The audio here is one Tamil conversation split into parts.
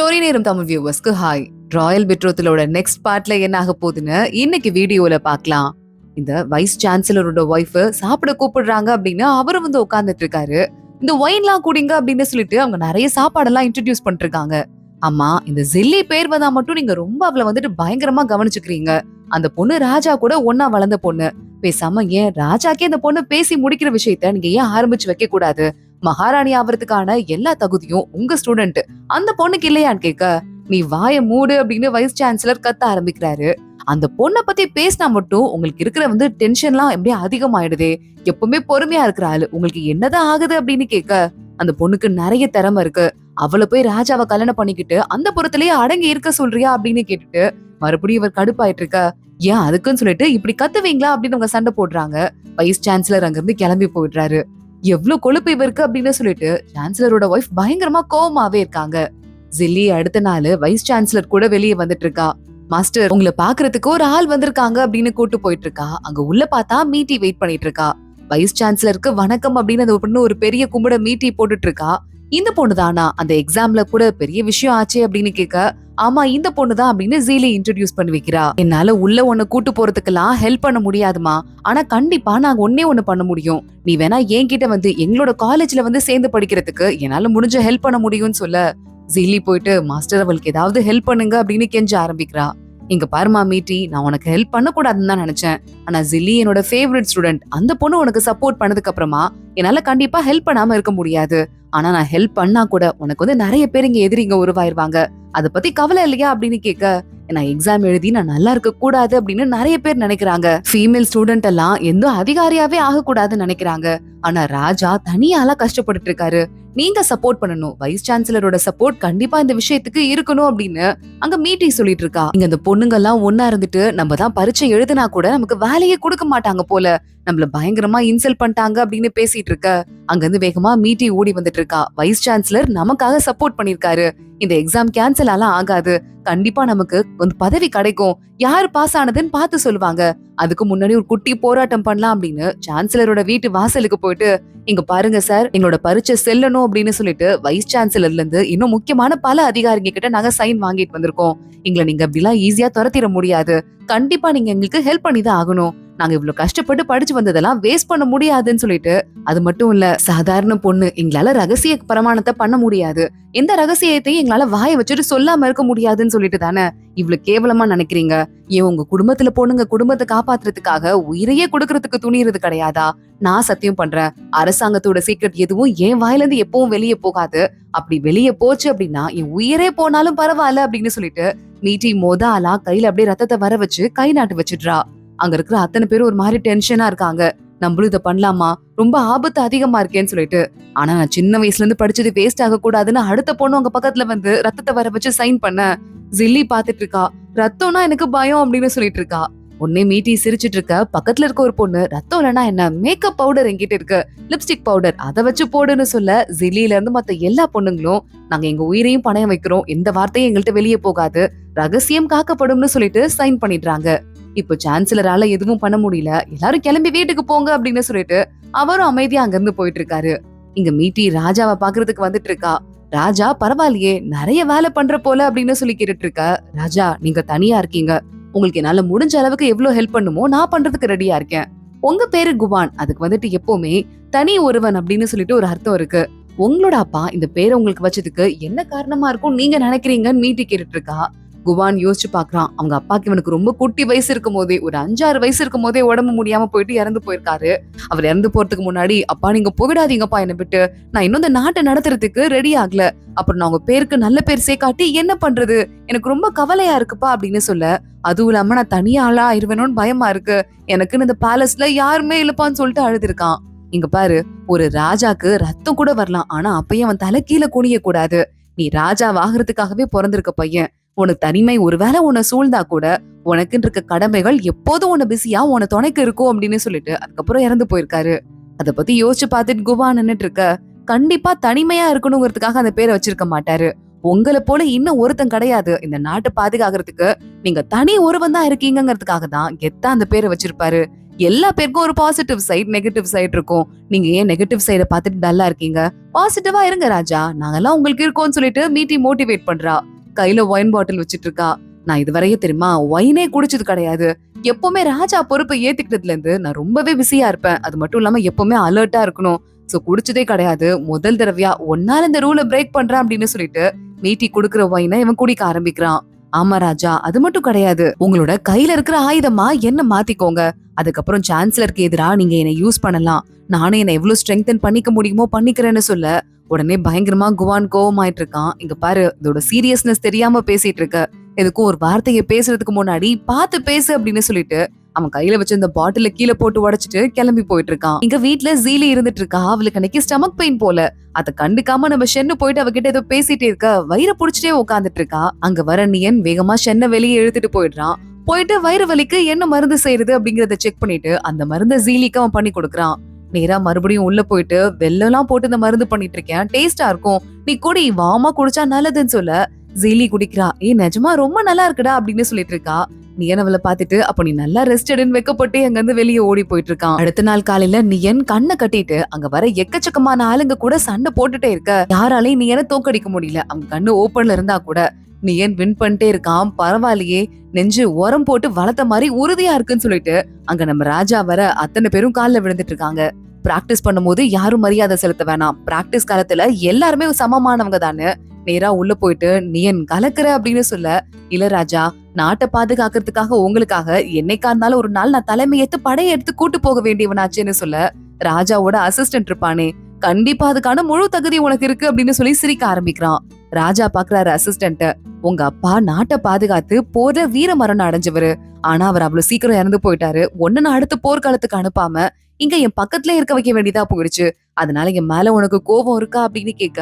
ஸ்டோரி நேரம் தமிழ் வியூவர்ஸ்க்கு ஹாய். ராயல் பெட்ரோத்தலோட நெக்ஸ்ட் பார்ட்ல என்ன ஆக போகுதுன்னு இன்னைக்கு வீடியோல பார்க்கலாம். இந்த வைஸ் சான்சலரோட ஒய்ஃப் சாப்பிட கூப்பிடுறாங்க அப்படின்னு அவரும் வந்து உட்கார்ந்துட்டு இருக்காரு. இந்த ஒயின்லாம் குடிங்க அப்படின்னு சொல்லிட்டு அவங்க நிறைய சாப்பாடெல்லாம் இன்ட்ரடியூஸ் பண்ணிருக்காங்க. அம்மா, இந்த ஜெல்லி பேர் வந்தா மட்டும் நீங்க ரொம்ப அவளை வந்துட்டு பயங்கரமா கவனிச்சுக்கிறீங்க. அந்த பொண்ணு ராஜா கூட ஒன்னா வளர்ந்த பொண்ணு. பேசாம ஏன் ராஜாக்கே அந்த பொண்ணு பேசி முடிக்கிற விஷயத்த நீங்க ஏன் ஆரம்பிச்சு வைக்க கூடாது? மகாராணி ஆவறதுக்கான எல்லா தகுதியும் உங்க ஸ்டூடெண்ட் அந்த பொண்ணுக்கு இல்லையான்னு கேட்க, நீ வாய மூடு அப்படின்னு வைஸ் சான்சலர் கத்த ஆரம்பிக்கிறாரு. அந்த பொண்ணை பத்தி பேசினா மட்டும் உங்களுக்கு இருக்கிற வந்து டென்ஷன்லாம் எப்படியே அதிகமாயிடுதே. எப்பவுமே பொறுமையா இருக்கிற ஆளு உங்களுக்கு என்னதான் ஆகுது அப்படின்னு கேட்க, அந்த பொண்ணுக்கு நிறைய திறமை இருக்கு. அவளை போய் ராஜாவை கல்யாணம் பண்ணிக்கிட்டு அந்த புறத்திலேயே அடங்கி இருக்க சொல்றியா அப்படின்னு கேட்டுட்டு மறுபடியும் இவர் கடுப்பாயிட்டு இருக்க. ஏன் அதுக்குன்னு சொல்லிட்டு இப்படி கத்துவீங்களா அப்படின்னு அவங்க சண்டை போடுறாங்க. வைஸ் சான்சலர் அங்க இருந்து கிளம்பி போயிடுறாரு. எவ்வளவு கொழுப்பு இவருக்கு அப்படின்னு சொல்லிட்டு சான்சலரோட ஒய்ஃப் பயங்கரமா கோவமாவே இருக்காங்க. ஜில்லி அடுத்த நாள் வைஸ் சான்சலர் கூட வெளியே வந்துட்டு இருக்கா. மாஸ்டர், உங்களை பாக்குறதுக்கு ஒரு ஆள் வந்திருக்காங்க அப்படின்னு கூட்டு போயிட்டு இருக்கா. அங்க உள்ள பார்த்தா மீட்டி வெயிட் பண்ணிட்டு இருக்கா. வைஸ் சான்சலருக்கு வணக்கம் அப்படின்னு அந்த பொண்ணு ஒரு பெரிய கும்பிட மீட்டி போட்டுட்டு இருக்கா. இந்த பொண்ணு தானா அந்த எக்ஸாம்ல கூட பெரிய விஷயம் ஆச்சே அப்படின்னு கேட்க, ஆமா இந்த பொண்ணு தான் அப்படின்னு ஜீலி இன்ட்ரோடியூஸ் பண்ணி வைக்கிறா. என்னால உள்ள ஒண்ணு கூட்டு போறதுக்கெல்லாம் ஹெல்ப் பண்ண முடியாதுமா, ஆனா கண்டிப்பா நாங்க ஒண்ணு பண்ண முடியும். நீ வேணா என்கிட்ட வந்து எங்களோட காலேஜ்ல வந்து சேர்ந்து படிக்கிறதுக்கு என்னால முடிஞ்ச ஹெல்ப் பண்ண முடியும்னு சொல்ல, ஜீலி போயிட்டு மாஸ்டர் அவளுக்கு ஏதாவது ஹெல்ப் பண்ணுங்க அப்படின்னு கெஞ்ச ஆரம்பிக்கிறா. இங்க பாருமா மீட்டி, நான் உனக்கு ஹெல்ப் பண்ண கூடாதுன்னு தான் நினைச்சேன். ஆனா ஜில்லி என்னோட ஃபேவரட் ஸ்டூடெண்ட். அந்த பொண்ணு உனக்கு சப்போர்ட் பண்ணதுக்கு அப்புறமா என்னால கண்டிப்பா ஹெல்ப் பண்ணாம இருக்க முடியாது. ஆனா நான் ஹெல்ப் பண்ணா கூட உனக்கு வந்து நிறைய பேர் இங்க எதிரிங்க உருவாயிருவாங்க. அத பத்தி கவலை இல்லையா அப்படின்னு கேட்க, நான் எக்ஸாம் எழுதி நான் நல்லா இருக்க கூடாது அப்படின்னு நிறைய பேர் நினைக்கிறாங்க. ஃபீமேல் ஸ்டூடெண்ட் எல்லாம் எந்த அதிகாரியாவே ஆக கூடாதுன்னு நினைக்கிறாங்க. ஆனா ராஜா தனியால கஷ்டப்பட்டுட்டு இருக்காரு. நீங்க சப்போர்ட் பண்ணணும். வைஸ் சான்சலரோட சப்போர்ட் கண்டிப்பா இந்த விஷயத்துக்கு இருக்கணும் அப்படின்னு அங்க மீட்டி சொல்லிட்டு இருக்கா. இங்க அந்த பொண்ணுங்க எல்லாம் ஒன்னா இருந்துட்டு நம்ம தான் பரீட்சை எழுதினா கூட நமக்கு வேலையே கொடுக்க மாட்டாங்க போல, நம்மள பயங்கரமா இன்சல்ட் பண்ணிட்டாங்க அப்படின்னு பேசிட்டு இருக்க, அங்க இருந்து வேகமா மீட்டி ஓடி வந்துட்டு இருக்கா. வைஸ் சான்சலர் நமக்காக சப்போர்ட் பண்ணிருக்காரு. இந்த எக்ஸாம் கேன்சல் ஆலாம் ஆகாது. கண்டிப்பா நமக்கு ஒரு பதவி கிடைக்கும். யாரு பாஸ் ஆனதுன்னு பார்த்து சொல்லுவாங்க. அதுக்கு முன்னாடி ஒரு குட்டி போராட்டம் பண்ணலாம் அப்படின்னு சான்சலரோட வீட்டு வாசலுக்கு போயிட்டு, இங்க பாருங்க சார், எங்களோட பரீட்சை செல்லணும் அப்படின்னு சொல்லிட்டு வைஸ் சான்சலர்ல இருந்து இன்னும் முக்கியமான பல அதிகாரிங்க கிட்ட நாங்க சைன் வாங்கிட்டு வந்திருக்கோம். எங்களை நீங்க அப்படிலாம் ஈஸியா துரத்திட முடியாது. கண்டிப்பா நீங்க எங்களுக்கு ஹெல்ப் பண்ணி தான் ஆகணும். நாங்க இவ்வளவு கஷ்டப்பட்டு படிச்சு வந்ததெல்லாம் வேஸ்ட் பண்ண முடியாதுன்னு சொல்லிட்டு, அது மட்டும் இல்ல, சாதாரண பொண்ணு எங்களால ரகசிய பிரமாணத்தை பண்ண முடியாது. எந்த ரகசியத்தையும் எங்களால வாயை வச்சுட்டு சொல்லாம இருக்க முடியாதுன்னு சொல்லிட்டு தானே இவ்வளவு கேவலமா நினைக்கிறீங்க? ஏன் உங்க குடும்பத்துல பொண்ணுங்க குடும்பத்தை காப்பாத்துறதுக்காக உயிரையே கொடுக்கறதுக்கு துணிறது கிடையாதா? நான் சத்தியம் பண்றேன், அரசாங்கத்தோட சீக்ரெட் எதுவும் என் வாயில இருந்து எப்பவும் வெளியே போகாது. அப்படி வெளியே போச்சு அப்படின்னா என் உயிரே போனாலும் பரவாயில்ல அப்படின்னு சொல்லிட்டு மீட்டி மோதாலா கையில அப்படியே ரத்தத்தை வர வச்சு கை நாட்டு வச்சிடுறா. அங்க இருக்கிற அத்தனை பேரும் ஒரு மாதிரி டென்ஷனா இருக்காங்க. நம்மளும் இதை பண்ணலாமா, ரொம்ப ஆபத்து அதிகமா இருக்கேன்னு சொல்லிட்டு. ஆனா நான் சின்ன வயசுல இருந்து படிச்சது வேஸ்ட் ஆக கூடாதுன்னு அடுத்த பொண்ணு உங்க பக்கத்துல வந்து ரத்தத்தை வர வச்சு சைன் பண்ண. ஜில்லி பாத்துட்டு இருக்கா. ரத்தம்னா எனக்கு பயம் அப்படின்னு சொல்லிட்டு இருக்கா. உடனே மீட்டி சிரிச்சிட்டு இருக்க. பக்கத்துல இருக்க ஒரு பொண்ணு, ரத்தம் இல்லைன்னா என்ன, மேக்கப் பவுடர் என்கிட்ட இருக்கு, லிப்ஸ்டிக் பவுடர், அதை வச்சு போடுன்னு சொல்ல, ஜில்லியில இருந்து மத்த எல்லா பொண்ணுங்களும் நாங்க எங்க உயிரையும் பணயம் வைக்கிறோம், எந்த வார்த்தையும் எங்கள்கிட்ட வெளியே போகாது, ரகசியம் காக்கப்படும்னு சொல்லிட்டு சைன் பண்ணிடுறாங்க. இப்ப சான்சலரால எதுவும் பண்ண முடியல. எல்லாரும் கிளம்பி வீட்டுக்கு போங்க அப்படின்னு சொல்லிட்டு அவரும் அமைதியா அங்க இருந்து போயிட்டு இருக்காரு. இங்க மீட்டி ராஜாவை பாக்குறதுக்கு வந்துட்டு இருக்கா. ராஜா, பரவாயில்லையே, நிறைய வேலை பண்ற போல அப்படின்னு சொல்லி கேட்டுட்டு இருக்க. ராஜா, நீங்க தனியா இருக்கீங்க, உங்களுக்கு என்னால முடிஞ்ச அளவுக்கு எவ்வளவு ஹெல்ப் பண்ணுமோ நான் பண்றதுக்கு ரெடியா இருக்கேன். உங்க பேரு குவான், அதுக்கு வந்துட்டு எப்பவுமே தனி ஒருவன் அப்படின்னு சொல்லிட்டு ஒரு அர்த்தம் இருக்கு. உங்களோட அப்பா இந்த பேரை உங்களுக்கு வச்சதுக்கு என்ன காரணமா இருக்கும் நீங்க நினைக்கிறீங்கன்னு மீட்டி கேட்டுட்டு இருக்கா. குவான் யோசிச்சு பாக்குறான். அவங்க அப்பாக்கு இவனுக்கு ரொம்ப குட்டி வயசு இருக்கும் போதே, ஒரு 5-6 வயசு இருக்கும் போதே உடம்பு முடியாம போயிட்டு இறந்து போயிருக்காரு. அவர் இறந்து போறதுக்கு முன்னாடி, அப்பா நீங்க போயிடாதீங்கப்பா என்னை விட்டு, நான் இன்னும் இந்த நாட்டை நடத்துறதுக்கு ரெடி ஆகல, அப்புறம் நான் உங்க பேருக்கு நல்ல பேர் சேர்க்காட்டி என்ன பண்றது, எனக்கு ரொம்ப கவலையா இருக்குப்பா அப்படின்னு சொல்ல, அதுவும் இல்லாம நான் தனியா ஆளா ஆயிருவேணும்னு பயமா இருக்கு, எனக்குன்னு இந்த பேலஸ்ல யாருமே இல்லப்பான்னு சொல்லிட்டு அழுதுருக்கான். இங்க பாரு, ஒரு ராஜாக்கு ரத்தம் கூட வரலாம், ஆனா அப்பயும் அவன் தலை கீழே குனிய கூடாது. நீ ராஜா வாங்குறதுக்காகவே பிறந்திருக்க பையன். உனக்கு தனிமை ஒருவேளை உன்னை சூழ்ந்தா கூட உனக்குன்னு இருக்க கடமைகள் எப்போதும் உன்னை பிஸியா உன்னை துணைக்கு இருக்கும் அப்படின்னு சொல்லிட்டு அதுக்கப்புறம் இறந்து போயிருக்காரு. அத பத்தி யோசிச்சு பார்த்துட்டு குவா நின்னுட்டு இருக்க. கண்டிப்பா தனிமையா இருக்கணுங்கிறதுக்காக அந்த பேரை வச்சிருக்க மாட்டாரு. உங்களை போல இன்னும் ஒருத்தன் கிடையாது இந்த நாட்டை பாதுகாக்கிறதுக்கு, நீங்க தனி ஒருவன் தான் இருக்கீங்கிறதுக்காக தான் கெத்தா அந்த பேரை வச்சிருப்பாரு. எல்லா பேருக்கும் ஒரு பாசிட்டிவ் சைடு நெகட்டிவ் சைடு இருக்கும். நீங்க ஏன் நெகட்டிவ் சைட பார்த்துட்டு டல்லா இருக்கீங்க? பாசிட்டிவா இருங்க ராஜா, நாங்கெல்லாம் உங்களுக்கு இருக்கோம்னு சொல்லிட்டு மீட்டி மோட்டிவேட் பண்றா. கையில ஒயின் பாட்டில் வச்சிட்டு இருக்கா. நான் இதுவரையே தெரியுமா ஒயினே குடிச்சது கிடையாது. எப்பவுமே ராஜா பொறுப்பை ஏத்துக்கிட்டதுல இருந்து நான் ரொம்பவே பிஸியா இருப்பேன். அது மட்டும் இல்லாம எப்பவுமே அலர்ட்டா இருக்கணும். சோ குடிச்சதே கிடையாது. முதல் தடவையா ஒன்னால இந்த ரூலை பிரேக் பண்றேன் அப்படின்னு சொல்லிட்டு மீட்டி குடுக்கிற ஒயினை இவன் குடிக்க ஆரம்பிக்கிறான். ஆமா ராஜா, அது மட்டும் கிடையாது. உங்களோட கையில இருக்கிற ஆயுதமா என்ன மாத்திக்கோங்க. அதுக்கப்புறம் சான்சலருக்கு எதிரா நீங்க என்ன யூஸ் பண்ணலாம். நானே என்ன எவ்வளவு ஸ்ட்ரெங்தன் பண்ணிக்க முடியுமோ பண்ணிக்கிறேன்னு சொல்ல உடனே பயங்கரமா குவான் கோவமாயிட்டு இருக்கான். இங்க பாரு, இதோட சீரியஸ்னஸ் தெரியாம பேசிட்டு இருக்க. எதுக்கும் ஒரு வார்த்தையை பேசுறதுக்கு முன்னாடி பார்த்து பேசு அப்படின்னு சொல்லிட்டு அவன் கையில வச்சு இந்த பாட்டில கீழே போட்டு உடைச்சிட்டு கிளம்பி போயிட்டு இருக்கான். இங்க வீட்டுல ஜீலி இருந்துட்டு இருக்கா. அவளுக்கு அன்னைக்கு ஸ்டமக் பெயின் போல. அத கண்டுக்காம நம்ம ஷென்னு போயிட்டு அவகிட்ட ஏதோ பேசிட்டே இருக்க வயிறு புடிச்சிட்டே உட்காந்துட்டு இருக்கா. அங்க வர நியன் வேகமா ஷென்ன வெளியே இழுத்துட்டு போயிடுறான். போயிட்டு வயிறு வலிக்கு என்ன மருந்து செய்யறது அப்படிங்கறத செக் பண்ணிட்டு அந்த மருந்த ஜீலிக்கு அவன் பண்ணி கொடுக்குறான். நேரா மறுபடியும் உள்ள போயிட்டு வெள்ளம் போட்டு இந்த மருந்து பண்ணிட்டு இருக்கேன், டேஸ்டா இருக்கும், நீ குடி, வாமா குடிச்சா நல்லதுன்னு சொல்ல ஜீலி குடிக்கிறா. நிஜமா ரொம்ப நல்லா இருக்குடா அப்படின்னு சொல்லிட்டு இருக்கா. நியன் அவளை பாத்துட்டு அப்ப நீ நல்லா ரெஸ்ட் எடுன்னு வைக்கப்பட்டு அங்க இருந்து வெளியே ஓடி போயிட்டு இருக்கான். அடுத்த நாள் காலையில நியன் கண்ணை கட்டிட்டு அங்க வர எக்கச்சக்கமான ஆளுங்க கூட சண்டை போட்டுட்டே இருக்க யாராலையும் நியனை தோக்கடிக்க முடியல. அவங்க கண்ணு ஓப்பன்ல இருந்தா கூட நியன் வின் பண்ணிட்டே இருக்கான். பரவாயில்லையே, நெஞ்சு உரம் போட்டு வளர்த்த மாதிரி உறுதியா இருக்குன்னு சொல்லிட்டு அங்க நம்ம ராஜா வர அத்தனை பேரும் காலில் விழுந்துட்டு இருக்காங்க. பிராக்டிஸ் பண்ணும் போது யாரும் மரியாதை செலுத்த வேணாம், பிராக்டிஸ் காலத்துல எல்லாருமே சமமானவங்க தானே. நேரா உள்ள போயிட்டு நியன் கலக்குற அப்படின்னு சொல்ல, இல்ல ராஜா, நாட்டை பாதுகாக்கிறதுக்காக உங்களுக்காக என்னைக்கா இருந்தாலும் ஒரு நாள் நான் தலைமையேத்து படையெடுத்து கூட்டு போக வேண்டியவனாச்சேன்னு சொல்ல, ராஜாவோட அசிஸ்டன்ட் இருப்பானே, கண்டிப்பா அதுக்கான முழு தகுதி உனக்கு இருக்கு அப்படின்னு சொல்லி சிரிக்க ஆரம்பிக்கிறான். ராஜா பாக்குறாரு அசிஸ்டன்ட், உங்க அப்பா நாட்டை பாதுகாத்து போற வீர மரணம் அடைஞ்சவரு. ஆனா அவர் அவ்வளவு சீக்கிரம் இறந்து போயிட்டாரு. ஒன்னு நான் அடுத்த போர்க்காலத்துக்கு அனுப்பாம இங்க என் பக்கத்துல இருக்க வைக்க வேண்டியதா போயிடுச்சு. அதனால என் மேல உனக்கு கோபம் இருக்கா அப்படின்னு கேட்க,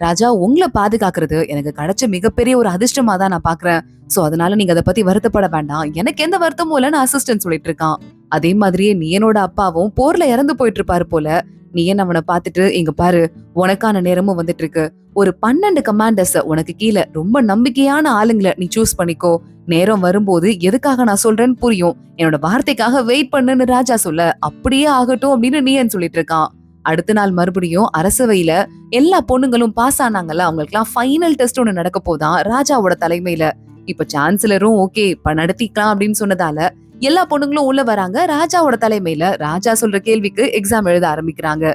ராஜா, உங்களை பாதுகாக்கிறது எனக்கு கிடைச்ச மிகப்பெரிய ஒரு அதிர்ஷ்டமா தான் நான் பாக்குறேன். சோ அதனால நீங்க அதை பத்தி வருத்தப்பட வேண்டாம், எனக்கு எந்த வருத்தமும் இல்லைன்னு அசிஸ்டன்ட் சொல்லிட்டு இருக்கான். அதே மாதிரியே நியனோட அப்பாவும் போர்ல இறந்து போயிட்டு இருப்பாரு போல. நியன் அவனை பாத்துட்டு, இங்க பாரு, உனக்கான நேரமும் வந்துட்டு இருக்கு. ஒரு 12 கமாண்டர்ஸ் உனக்கு கீழே ரொம்ப நம்பிக்கையான ஆளுங்களை நீ சூஸ் பண்ணிக்கோ. நேரம் வரும்போது எதுக்காக நான் சொல்றேன்னு புரியும். என்னோட வார்த்தைக்காக வெயிட் பண்ணுன்னு ராஜா சொல்ல, அப்படியே ஆகட்டும் அப்படின்னு நியன் சொல்லிட்டு இருக்கான். அடுத்த நாள் மறுபடியும் அரசவையில எல்லா பொண்ணுங்களும் பாஸ் ஆனாங்கல்ல, அவங்களுக்கு எல்லாம் ஃபைனல் டெஸ்ட் ஒண்ணு நடக்க போதான் ராஜாவோட தலைமையில. இப்ப சான்சலரும் ஓகே நடத்திக்கலாம் அப்படின்னு சொன்னதால எல்லா பொண்ணுங்களும் உள்ள வராங்க. ராஜாவோட தலைமையில ராஜா சொல்ற கேள்விக்கு எக்ஸாம் எழுத ஆரம்பிக்கிறாங்க.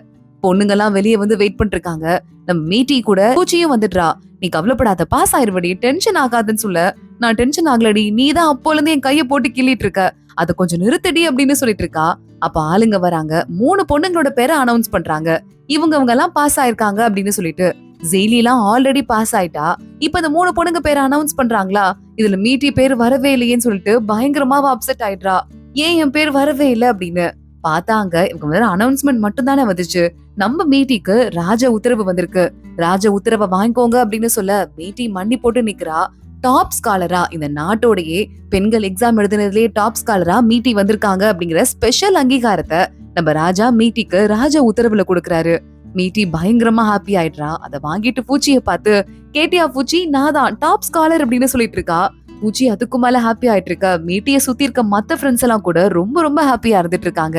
பொண்ணுங்க எல்லாம் வெளியே வந்து வெயிட் பண்ணிட்டு இருக்காங்க. நம்ம மீட்டி கூட பூச்சியும் வந்துடுறா. நீ கவலைப்படாத, பாஸ் ஆயிருவடி, டென்ஷன் ஆகாதுன்னு சொல்ல, நான் டென்ஷன் ஆகலடி, நீ தான் அப்போல இருந்து என் கைய போட்டு கிள்ளிட்டு இருக்க, அத கொஞ்சம் நிறுத்தடி அப்படின்னு சொல்லிட்டு இருக்கா. அப்ப ஆளுங்க வராங்க. 3 பொண்ணுங்களோட பேரை அனௌன்ஸ் பண்றாங்க. இவங்க எல்லாம் பாஸ் ஆயிருக்காங்க அப்படின்னு சொல்லிட்டு. ஜெயிலி எல்லாம் ஆல்ரெடி பாஸ் ஆயிட்டா. இப்ப இந்த 3 பொண்ணுங்க பேரை அனௌன்ஸ் பண்றாங்களா, இதுல மீட்டி பேர் வரவே இல்லையேன்னு சொல்லிட்டு பயங்கரமா அப்செட் ஆயிடுறா. ஏன் என் பேர் வரவே இல்லை அப்படின்னு பார்த்தாங்க. இவங்க அனௌன்ஸ்மெண்ட் மட்டும் தானே வந்துச்சு. நம்ம மீட்டிக்கு ராஜ உத்தரவு வந்திருக்கு, ராஜ உத்தரவை வாங்கிக்கோங்க அப்படின்னு சொல்ல மீட்டி மண்ணி போட்டு நிக்கிறா. டாப் ஸ்காலரா, இந்த நாட்டோடையே பெண்கள் எக்ஸாம் எழுதுனதுலயே டாப் ஸ்காலரா மீட்டி வந்திருக்காங்க அப்படிங்கிற ஸ்பெஷல் அங்கீகாரத்தை நம்ம ராஜா மீட்டிக்கு ராஜ உத்தரவுல கொடுக்கறாரு. மீட்டி பயங்கரமா ஹாப்பி ஆயிடுறா. அதை வாங்கிட்டு பூச்சியை பார்த்து, கேட்டியா பூச்சி, நான் தான் டாப் ஸ்காலர் அப்படின்னு சொல்லிட்டு இருக்கா. பூச்சி அதுக்கு மேல ஹாப்பி ஆயிட்டு இருக்கா. மீட்டிய சுத்தி இருக்க மத்த ஃப்ரெண்ட்ஸ் எல்லாம் கூட ரொம்ப ரொம்ப ஹாப்பியா இருந்துட்டு இருக்காங்க.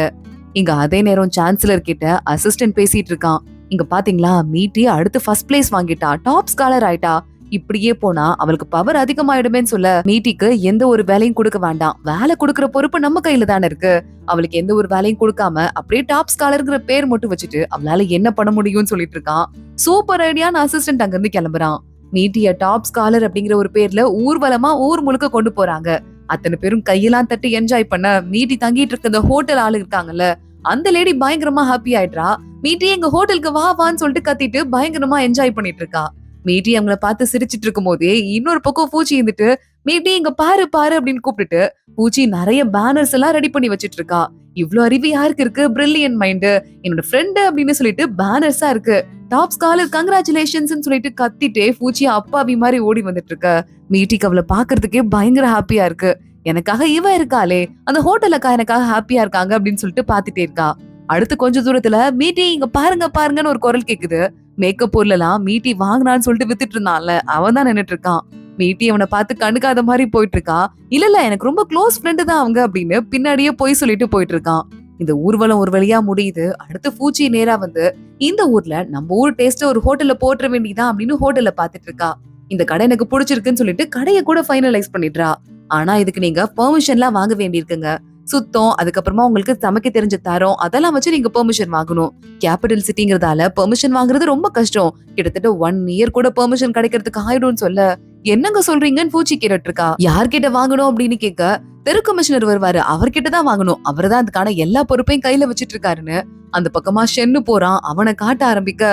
இங்க அதே நேரம் சான்சலர் கிட்ட அசிஸ்டன்ட் பேசிட்டு இருக்கான். இங்க பாத்தீங்களா, மீட்டி அடுத்து ஃபர்ஸ்ட் பிளேஸ் வாங்கிட்டா, டாப் ஸ்காலர் ஆயிட்டா. இப்படியே போனா அவளுக்கு பவர் அதிகமாயிடுமேன்னு சொல்ல, மீட்டிக்கு எந்த ஒரு வேலையும் கொடுக்க வேண்டாம், வேலை கொடுக்கற பொறுப்பு நம்ம கையில தானே இருக்கு. அவளுக்கு எந்த ஒரு வேலையும் கொடுக்காம அப்படியே டாப் ஸ்காலர்ங்கிற பேர் மட்டும் வச்சுட்டு அவளால என்ன பண்ண முடியும்னு சொல்லிட்டு இருக்கான். சூப்பர் ஐடியான்னு அசிஸ்டன்ட் அங்க இருந்து கிளம்புறான். மீட்டிய டாப் ஸ்காலர் அப்படிங்கிற ஒரு பேர்ல ஊர்வலமா ஊர் முழுக்க கொண்டு போறாங்க. அத்தனை பேரும் கையெல்லாம் தட்டி என்ஜாய் பண்ண, மீட்டி தங்கிட்டு இருக்க இந்த ஹோட்டல் ஆளு இருக்காங்கல்ல, அந்த லேடி பயங்கரமா ஹாப்பி ஆயிடுறா. மீட்டி எங்க ஹோட்டலுக்கு வா வான்னு சொல்லிட்டு கத்திட்டு பயங்கரமா என்ஜாய் பண்ணிட்டு இருக்கா. மீட்டி அவங்கள பார்த்து சிரிச்சிட்டு இருக்கும் போதே இன்னொரு பக்கம் பூச்சி இருந்துட்டு, மீட்டி இங்க பாரு பாரு அப்படின்னு கூப்பிட்டுட்டு பூச்சி நிறைய பேனர்ஸ் எல்லாம் ரெடி பண்ணி வச்சிட்டு இருக்கா. இவ்ளோ அறிவு யாருக்கு இருக்கு, பிரில்லியன்ட் மைண்ட், என்னோட ஃப்ரெண்டு அப்படின்னு சொல்லிட்டு பேனர்ஸா இருக்கு. டாப் ஸ்காலர் கங்க்ராச்சுலேஷன்ஸ் சொல்லிட்டு கத்திட்டே பூச்சி அப்பாவி மாதிரி ஓடி வந்துட்டு இருக்க. மீட்டிக்கு அவளை பாக்குறதுக்கே பயங்கர ஹாப்பியா இருக்கு. எனக்காக இவ இருக்காளே, அந்த ஹோட்டலுக்கா எனக்காக ஹாப்பியா இருக்காங்க அப்படின்னு சொல்லிட்டு பாத்துட்டே இருக்கா. அடுத்து கொஞ்ச தூரத்துல மீட்டி இங்க பாருங்க பாருங்கன்னு ஒரு குரல் கேக்குது. மேக்கப் பொருள் எல்லாம் மீட்டி வாங்கினான்னு சொல்லிட்டு வித்துட்டு இருந்தான்ல, அவன் தான் நின்னுட்டு இருக்கான். மீட்டி அவனை பார்த்து கண்டுக்காத மாதிரி போயிட்டு இருக்கான். இல்ல இல்ல எனக்கு ரொம்ப க்ளோஸ் ஃப்ரெண்டு தான் அவங்க அப்படின்னு பின்னாடியே போய் சொல்லிட்டு போயிட்டு இருக்கான். இந்த ஊர்வலம் ஒரு வழியா முடியுது. அடுத்து பூச்சி நேரா வந்து இந்த ஊர்ல நம்ம ஊர் டேஸ்ட் ஒரு ஹோட்டல்ல போட்டுற வேண்டியதான் அப்படின்னு ஹோட்டல்ல பாத்துட்டு இருக்கா. இந்த கடை எனக்கு பிடிச்சிருக்குன்னு சொல்லிட்டு கடையை கூட ஃபைனலைஸ் பண்ணிடுறா. ஆனா இதுக்கு நீங்க பெர்மிஷன்லாம் வாங்க வேண்டியிருக்குங்க. சுத்தம், அதுக்கப்புறமா உங்களுக்கு சமைக்க தெரிஞ்ச தரம் அதெல்லாம் வச்சு நீங்க பெர்மிஷன் வாங்கணும். கேபிட்டல் சிட்டிங்கிறதால பெர்மிஷன் வாங்குறது ரொம்ப கஷ்டம். கிட்டத்தட்ட 1 இயர் கூட பெர்மிஷன் கிடைக்கிறதுக்கு ஆயிடும்னு சொல்ல, என்னங்க சொல்றீங்கன்னு பூச்சி கேட்டுட்டு இருக்கா. யார்கிட்ட வாங்கணும் அப்படின்னு கேட்க, தெரு கமிஷனர் வருவாரு, அவர்கிட்ட தான் வாங்கணும், அவர்தான் அதுக்கான எல்லா பொறுப்பையும் கையில வச்சிட்டு இருக்காருன்னு அந்த பக்கமா ஷென்னு போறான். அவனை காட்ட ஆரம்பிக்க,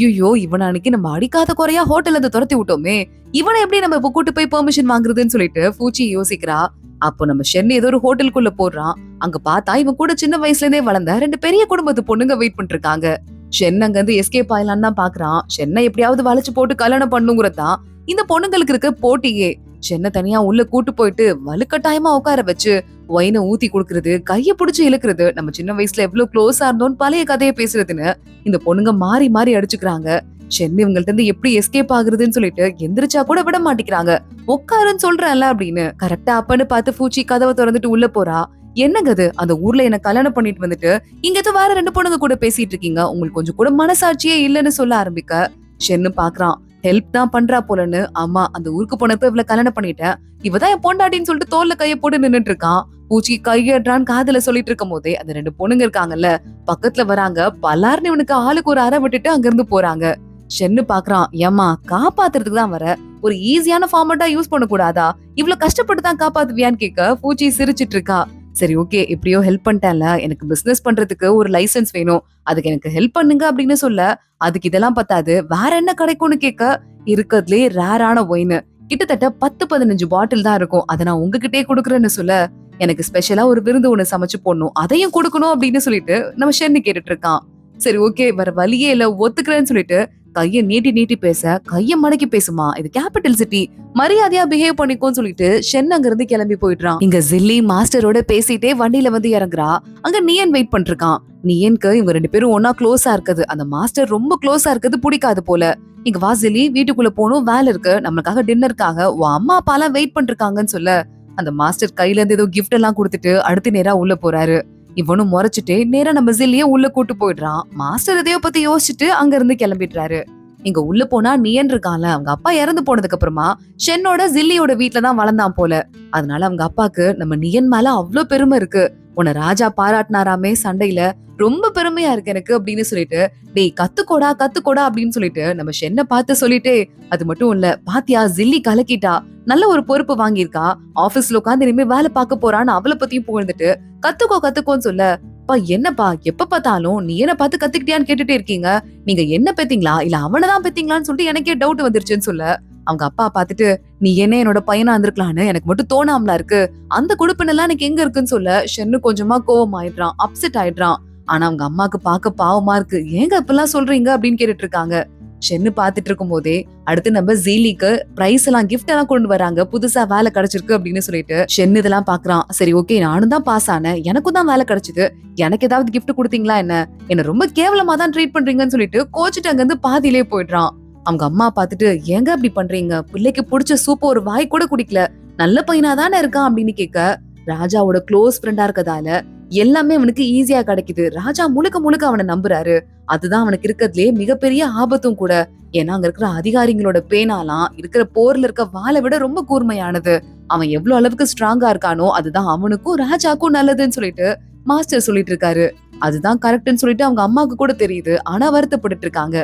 ஐயோ இவனை அன்னைக்கு நம்ம அடிக்காத குறையா ஹோட்டல்ல இருந்து துரத்தி விட்டோமே, இவனை எப்படி நம்ம இப்ப கூட்டு போய் பெர்மிஷன் வாங்குறதுன்னு சொல்லிட்டு பூச்சி யோசிக்கிறா. அப்போ நம்ம ஷென் ஏதோ ஒரு ஹோட்டலுக்குள்ள போடுறான். அங்க பார்த்தா இவன் கூட சின்ன வயசுல இருந்தே வளர்ந்த 2 பெரிய குடும்பத்து பொண்ணுங்க வெயிட் பண்ணிட்டு இருக்காங்க. ஷென் அங்க இருந்து எஸ்கேப் ஆயிலான்னு தான் பாக்குறான். ஷென்னை எப்படியாவது வளைச்சு போட்டு கல்யாணம் பண்ணுங்கிறதான் இந்த பொண்ணுங்களுக்கு இருக்க போட்டியே. ஷென்னை தனியா உள்ள கூட்டு போயிட்டு வலுக்கட்டாயமா உட்கார வச்சு ஒயினை ஊத்தி குடுக்கறது, கைய புடிச்சு இழுக்கிறது, நம்ம சின்ன வயசுல எவ்வளவு க்ளோஸா இருந்தோம்னு பழைய கதையை பேசுறதுன்னு இந்த பொண்ணுங்க மாறி மாறி அடிச்சுக்கிறாங்க. ஷென் இவங்கள்ட்ட இருந்து எப்படி எஸ்கேப் ஆகுறதுன்னு சொல்லிட்டு எந்திரிச்சா கூட விட மாட்டேங்கிறாங்க. உட்காருன்னு சொல்றேன்ல அப்படின்னு. கரெக்டா அப்பன்னு பார்த்து பூச்சி கதவை திறந்துட்டு உள்ள போறா. என்னங்க அது, அந்த ஊர்ல என்ன கல்யாணம் பண்ணிட்டு வந்துட்டு இங்க ஏதோ வேற 2 பொண்ணுங்க கூட பேசிட்டு இருக்கீங்க, உங்களுக்கு கொஞ்சம் கூட மனசாட்சியே இல்லன்னு சொல்ல ஆரம்பிக்க, ஷென்னு பாக்குறான் ஹெல்ப் தான் பண்றா போலன்னு. ஆமா, அந்த ஊருக்கு போனப்ப இவள கல்யாணம் பண்ணிட்டேன், இவதான் என் பொண்டாட்டின்னு சொல்லிட்டு தோல்ல கைய போட்டு நின்னுட்டு இருக்கான். பூச்சி கையேற்றான்னு காதுல சொல்லிட்டு இருக்கும் போதே அந்த 2 பொண்ணுங்க இருக்காங்கல்ல பக்கத்துல வராங்க. பலார்னு இவனுக்கு ஆளுக்கு ஒரு அறை விட்டுட்டு அங்க இருந்து போறாங்க. ஷென்னு பாக்குறான், ஏமா காப்பாத்துறதுக்கு தான் வர, ஒரு ஈஸியான ஃபார்மட்டா யூஸ் பண்ண கூடாதா, இவ்வளவு கஷ்டப்பட்டு தான் காப்பாத்துவியான்னு கேட்க பூச்சி சிரிச்சிட்டு இருக்கா. சரி ஓகே, எப்படியோ ஹெல்ப் பண்ணிட்டேன்ல, எனக்கு பிசினஸ் பண்றதுக்கு ஒரு லைசென்ஸ் வேணும், அதுக்கு எனக்கு ஹெல்ப் பண்ணுங்க அப்படின்னு சொல்ல, அதுக்கு இதெல்லாம் பத்தாது வேற என்ன கிடைக்கும்னு கேட்க, இருக்கிறதுலே ரேரான ஒயின் கிட்டத்தட்ட 10-15 பாட்டில் தான் இருக்கும், அதை நான் உங்ககிட்டயே கொடுக்குறேன்னு சொல்ல, எனக்கு ஸ்பெஷலா ஒரு விருந்து ஒண்ணு சமைச்சு போடணும், அதையும் கொடுக்கணும் அப்படின்னு சொல்லிட்டு நம்ம ஷென்னு கேட்டுட்டு இருக்கான். சரி ஓகே, வேற வழியே இல்ல, ஒத்துக்கிறேன்னு சொல்லிட்டு கைய நீட்டி நீட்டி பேச, கைய மடக்கி பேசுமா, இது கேபிட்டல் சிட்டி, மரியாதையா பிஹேவ் பண்ணிக்கோன்னு சொல்லிட்டு ஷென் அங்க இருந்து கிளம்பி போயிடுறான். இங்க ஜில்லி மாஸ்டரோட பேசிட்டே வண்டியில வந்து இறங்குறா. அங்க நியன் வெயிட் பண்ணிருக்கான். நியனுக்கு இவங்க 2 பேரும் ஒன்னா க்ளோஸா இருக்குது, அந்த மாஸ்டர் ரொம்ப க்ளோஸா இருக்குது பிடிக்காது போல. இங்க வா ஜில்லி, வீட்டுக்குள்ள போகணும், வேலை இருக்கு, நம்மளுக்காக டின்னருக்காக உன் அம்மா அப்பா எல்லாம் வெயிட் பண்ணிருக்காங்கன்னு சொல்ல, அந்த மாஸ்டர் கையில இருந்து ஏதோ கிஃப்ட் எல்லாம் கொடுத்துட்டு அடுத்து நேரா உள்ள போறாரு. இவனும் முறைச்சிட்டு நேரா நம்ம ஜில்லிய உள்ள கூட்டு போயிடுறான். மாஸ்டர் இதைய பத்தி யோசிச்சுட்டு அங்க இருந்து கிளம்பிடுறாரு. இங்க உள்ள போனா நியன் இருக்கான்ல, அவங்க அப்பா இறந்து போனதுக்கு அப்புறமா ஷென்னோட ஜில்லியோட வீட்டுலதான் வளர்ந்தான் போல. அதனால அவங்க அப்பாக்கு நம்ம நியன் மேல அவ்வளவு பெருமை இருக்கு. உன்னை ராஜா பாராட்டினாராமே சண்டையில, ரொம்ப பெருமையா இருக்கு எனக்கு அப்படின்னு சொல்லிட்டு, டேய் கத்துக்கோடா கத்துக்கோடா அப்படின்னு சொல்லிட்டு நம்ம ஷென்னை பார்த்து சொல்லிட்டு, அது மட்டும் இல்ல பாத்தியா ஜில்லி கலக்கிட்டா, நல்ல ஒரு பொறுப்பு வாங்கியிருக்கா, ஆபீஸ்ல உட்காந்து இனிமே வேலை பார்க்க போறான்னு அவளை பத்தியும் புகழ்ந்துட்டு கத்துக்கோ கத்துக்கோன்னு சொல்ல, பா என்னப்பா எப்ப பார்த்தாலும் நீ என்ன பார்த்து கத்துக்கிட்டியான்னு கேட்டுட்டே இருக்கீங்க, நீங்க என்ன பெத்தீங்களா இல்ல அவனதான் பெத்தீங்களான்னு சொல்லிட்டு எனக்கே டவுட் வந்துருச்சுன்னு சொல்ல, அவங்க அப்பா பாத்துட்டு, நீ என்ன என்னோட பையனா இருந்திருக்கலான்னு எனக்கு மட்டும் தோணாமலா இருக்கு, அந்த குடுப்பினெல்லாம் எனக்கு எங்க இருக்குன்னு சொல்ல, ஷென்னு கொஞ்சமா கோவம் ஆயிடுறான், அப்செட் ஆயிடுறான். ஆனா அவங்க அம்மாக்கு பாக்க பாவமா இருக்கு, ஏங்க இப்பெல்லாம் சொல்றீங்க அப்படின்னு கேட்டுட்டு இருக்காங்க. ஷென்னு பாத்துட்டு இருக்கும் போதே அடுத்து நம்ம ஜீலிக்கு பிரைஸ் எல்லாம் கிஃப்ட் எல்லாம் கொண்டு வராங்க, புதுசா வேலை கிடைச்சிருக்கு அப்படின்னு சொல்லிட்டு ஷென்னு இதெல்லாம் பாக்குறான். சரி ஓகே, நானும் தான் பாஸ் ஆனேன், எனக்கும் தான் வேலை கிடைச்சது, எனக்கு ஏதாவது கிஃப்ட் கொடுத்தீங்களா என்ன ரொம்ப கேவலமா தான் ட்ரீட் பண்றீங்கன்னு சொல்லிட்டு கோச்சிட்டு அங்க இருந்து பாதியிலே போயிடுறான். அவங்க அம்மா பாத்துட்டு, ஏங்க அப்படி பண்றீங்க, பிள்ளைக்கு பிடிச்ச சூப்ப ஒரு வாய் கூட குடிக்கல, நல்ல பையனா தானே இருக்கான் அப்படின்னு கேட்க, ராஜாவோட க்ளோஸ் ஃப்ரெண்டா இருக்கதால எல்லாமே அவனுக்கு ஈஸியா கிடைக்குது, ராஜா முழுக்க முழுக்க அவனை நம்புறாரு, அதுதான் அவனுக்கு இருக்கிறதுலே மிகப்பெரிய ஆபத்தும் கூட. ஏன்னா அங்க இருக்கிற அதிகாரிகளோட பேனாலாம் இருக்கிற போர்ல இருக்க வாளை விட ரொம்ப கூர்மையானது, அவன் எவ்வளவு அளவுக்கு ஸ்ட்ராங்கா இருக்கானோ அதுதான் அவனுக்கும் ராஜாக்கும் நல்லதுன்னு சொல்லிட்டு மாஸ்டர் சொல்லிட்டு இருக்காரு. அதுதான் கரெக்ட்னு சொல்லிட்டு அவங்க அம்மாவுக்கு கூட தெரியுது, ஆனா வருத்தப்பட்டு இருக்காங்க.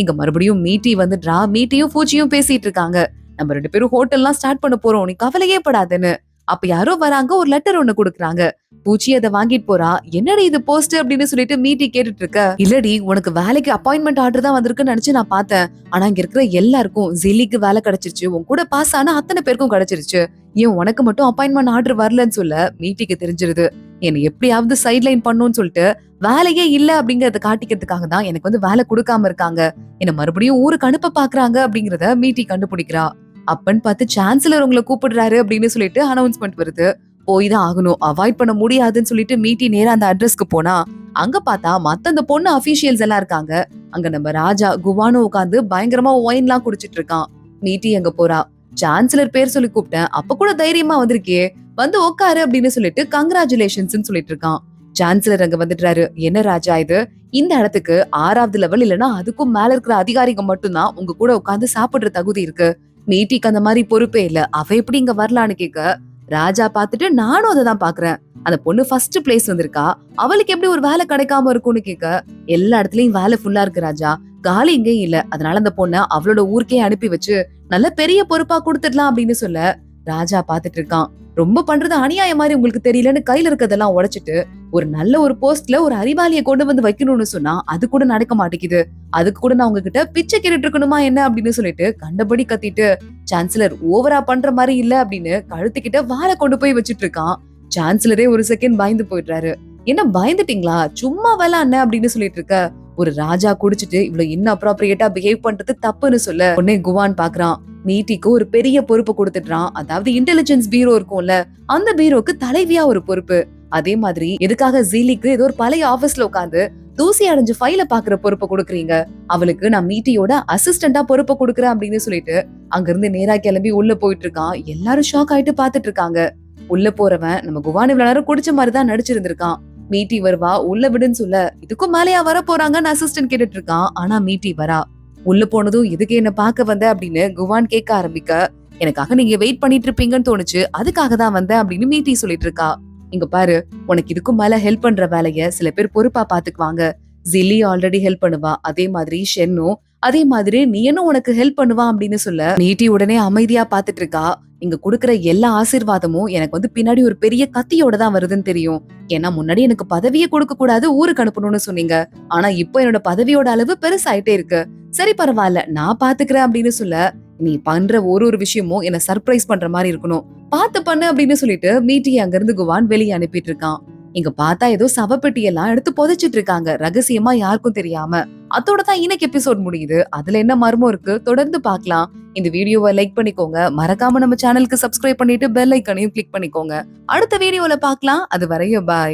இங்க மறுபடியும் மீட்டி வந்துடுறா. மீட்டியும் பூச்சியும் பேசிட்டு இருக்காங்க. நம்ம 2 பேரும் ஹோட்டல்லாம் ஸ்டார்ட் பண்ண போறோம், நீ கவலையே படாதுன்னு. அப்ப யாரோ வராங்க, ஒரு லெட்டர் ஒண்ணு குடுக்குறாங்க. பூச்சி அதை வாங்கிட்டு போறா. என்னடி இது போஸ்ட் அப்படின்னு சொல்லிட்டு மீட்டி கேட்டுட்டு இருக்க, இல்லடி உனக்கு வேலைக்கு அப்பாயின்மெண்ட் ஆர்டர் தான் வந்திருக்குன்னு நினைச்சு நான் பார்த்தேன், ஆனா இங்க இருக்கிற எல்லாருக்கும் ஜில்லிக்கு வேலை கிடைச்சிருச்சு, உன் கூட பாஸ் ஆனா அத்தனை பேருக்கும் கிடைச்சிருச்சு, ஏன் உனக்கு மட்டும் அப்பாயின்மெண்ட் ஆர்டர் வரலன்னு சொல்ல மீட்டிக்கு தெரிஞ்சிருது. என்னை எப்படியாவது சைட்லைன் பண்ணுன்னு சொல்லிட்டு வேலையே இல்ல அப்படிங்கறத காட்டிக்கிறதுக்காக தான் எனக்கு வந்து வேலை கொடுக்காம இருக்காங்க, என்ன மறுபடியும் ஊருக்கு அனுப்ப பாக்குறாங்க அப்படிங்கறத மீட்டி கண்டுபிடிக்கிறா. அப்பன்னு பார்த்து சான்சலர் உங்களை கூப்பிடுறாரு அப்படின்னு சொல்லிட்டு அனௌன்ஸ்மெண்ட் வருது. போய் தான் ஆகணும், அவாய்ட் பண்ண முடியாதுன்னு சொல்லிட்டு மீட்டி நேரா அந்த அட்ரஸ்க்கு போனா, அங்க பார்த்தா மத்த அந்த பொண்ணு அபிஷியல்ஸ் எல்லாம் இருக்காங்க. அங்க நம்ம ராஜா குவானோ உட்காந்து பயங்கரமா ஒயின் எல்லாம் குடிச்சிட்டு இருக்கான். மீட்டி அங்க போறா. சான்சலர் பேர் சொல்லி கூப்பிட்டேன், அப்ப கூட தைரியமா வந்திருக்கியே, வந்து உட்காரு அப்படின்னு சொல்லிட்டு கங்க்ராச்சுலேஷன்ஸ் சொல்லிட்டு இருக்கான். சான்சலர் அங்க வந்துட்டாரு. என்ன ராஜா இது, இந்த இடத்துக்கு 6வது லெவல் இல்லனா அதுக்கும் மேல இருக்கிற அதிகாரிங்க மட்டும்தான் உங்க கூட உட்கார்ந்து சாப்பிடுற தகுதி இருக்கு. மீட்டிக்கு அந்த மாதிரி பொறுப்பே இல்ல, அவ எப்படி இங்க வரலான்னு கேட்க, ராஜா பாத்துட்டு நானும் அதை தான் பாக்குறேன். அந்த பொண்ணு ஃபர்ஸ்ட் பிளேஸ் வந்திருக்கா, அவளுக்கு எப்படி ஒரு வேலை கிடைக்காம இருக்கும்னு கேட்க, எல்லா இடத்துலயும் வேலை ஃபுல்லா இருக்கு ராஜா, காலி இங்கேயும் இல்ல, அதனால அந்த பொண்ண அவளோட ஊருக்கே அனுப்பி வச்சு நல்ல பெரிய பொறுப்பா கொடுத்துடலாம் அப்படின்னு சொல்ல, ராஜா பாத்துட்டு இருக்கான். ரொம்ப பண்றது அநியாயம் மாதிரி உங்களுக்கு தெரியலன்னு கையில இருக்கதெல்லாம் உடைச்சிட்டு ஒரு நல்ல ஒரு போஸ்ட்ல ஒரு அறிவாளியை கொண்டு வந்து வைக்கணும்னு சொன்னா அது கூட நடக்க மாட்டேங்குது. அதுக்கு கூட நான் உங்ககிட்ட பிச்சை கேட்டுட்டு இருக்கணுமா என்ன அப்படின்னு சொல்லிட்டு கண்டபடி கத்திட்டு, சான்சலர் ஓவரா பண்ற மாதிரி இல்ல அப்படின்னு கழுத்துக்கிட்ட வாழ கொண்டு போய் வச்சிட்டு இருக்கான். சான்சலரே ஒரு செகண்ட் பயந்து போயிடுறாரு. என்ன பயந்துட்டீங்களா, சும்மா விளையாடுன அப்படின்னு சொல்லிட்டு இருக்க, ஒரு ராஜா குடிச்சிட்டு இவ்வளவு இன்அப்ராப்ரியேட்டா பிஹேவ் பண்றது தப்புன்னு சொல்ல உடனே குவான் பாக்குறான். மீட்டிக்கு ஒரு பெரிய பொறுப்பு கொடுத்துட்டான். அதாவது இன்டெலிஜென்ஸ் பீரோ இருக்கும்ல, அந்த பீரோக்கு தலைவியா ஒரு பொறுப்பு. அதே மாதிரி எதுக்காக ஜீலிக்கு ஏதோ ஒரு பழைய ஆபீஸ்ல உட்காந்து தூசி அடைஞ்ச ஃபைல பாக்குற பொறுப்பை கொடுக்குறீங்க, அவளுக்கு நான் மீட்டியோட அசிஸ்டண்டா பொறுப்பை கொடுக்குறேன் அப்படின்னு சொல்லிட்டு அங்க இருந்து நேரா கிளம்பி உள்ள போயிட்டு இருக்கான். எல்லாரும் ஷாக் ஆயிட்டு பாத்துட்டு இருக்காங்க. உள்ள போறவன் நம்ம குவான் இவ்வளவு நேரம் குடிச்ச மாதிரிதான் நடிச்சிருந்திருக்கான். மீட்டி வருவா, உள்ள விடுன்னு சொல்ல இதுக்கும் மேலையா வர போறாங்கன்னு அசிஸ்டன்ட் கேட்டுட்டு இருக்கான். ஆனா மீட்டி வரா. உள்ள போனதும் எதுக்கு என்ன பாக்க வந்த அப்படின்னு குவான் கேட்க ஆரம்பிக்க, எனக்காக நீங்க வெயிட் பண்ணிட்டு இருப்பீங்கன்னு தோணுச்சு, அதுக்காக தான் வந்தேன் அப்படின்னு மீட்டி சொல்லிட்டு இருக்கா. இங்க பாரு, உனக்கு இதுக்கும் மேல ஹெல்ப் பண்ற வேலைய சில பேர் பொறுப்பா பாத்துக்குவாங்க. ஜில்லி ஆல்ரெடி ஹெல்ப் பண்ணுவா, அதே மாதிரி ஷென்னும், அதே மாதிரி நீனும் உனக்கு ஹெல்ப் பண்ணுவா அப்படின்னு சொல்ல மீட்டி உடனே அமைதியா பாத்துட்டு இருக்கா. இங்க குடுக்கற எல்லா ஆசீர்வாதமும் எனக்கு வந்து பின்னாடி ஒரு பெரிய கத்தியோட தான் வருதுன்னு தெரியும். ஏன்னா முன்னாடி எனக்கு பதவியே கொடுக்க கூடாது, ஊருக்கு அனுப்பணும்னு சொன்னீங்க. ஆனா இப்போ என்னோட பதவியோட அளவு பெருசாயிட்டே இருக்கு. சரி பரவாயில்ல, நான் பாத்துக்கிறேன் அப்படின்னு சொல்ல, நீ பண்ற ஒரு விஷயமும் என்ன சர்ப்ரைஸ் பண்ற மாதிரி இருக்கணும், பாத்து பண்ணு அப்படின்னு சொல்லிட்டு மீட்டி அங்க இருந்து குவான் வெளியே அனுப்பிட்டு இருக்கான். இங்க பார்த்தா ஏதோ சவப்பெட்டி எல்லாம் எடுத்து புதைச்சிட்டு இருக்காங்க, ரகசியமா யாருக்கும் தெரியாம. அதோட தான் இன்னைக்கு எபிசோட் முடியுது. அதுல என்ன மர்மம் இருக்கு, தொடர்ந்து பார்க்கலாம். இந்த வீடியோவை லைக் பண்ணிக்கோங்க, மறக்காம நம்ம சேனலுக்கு சப்ஸ்கிரைப் பண்ணிட்டு பெல் ஐக்கனையும் கிளிக் பண்ணிக்கோங்க. அடுத்த வீடியோல பார்க்கலாம். அது வரையும் பாய்.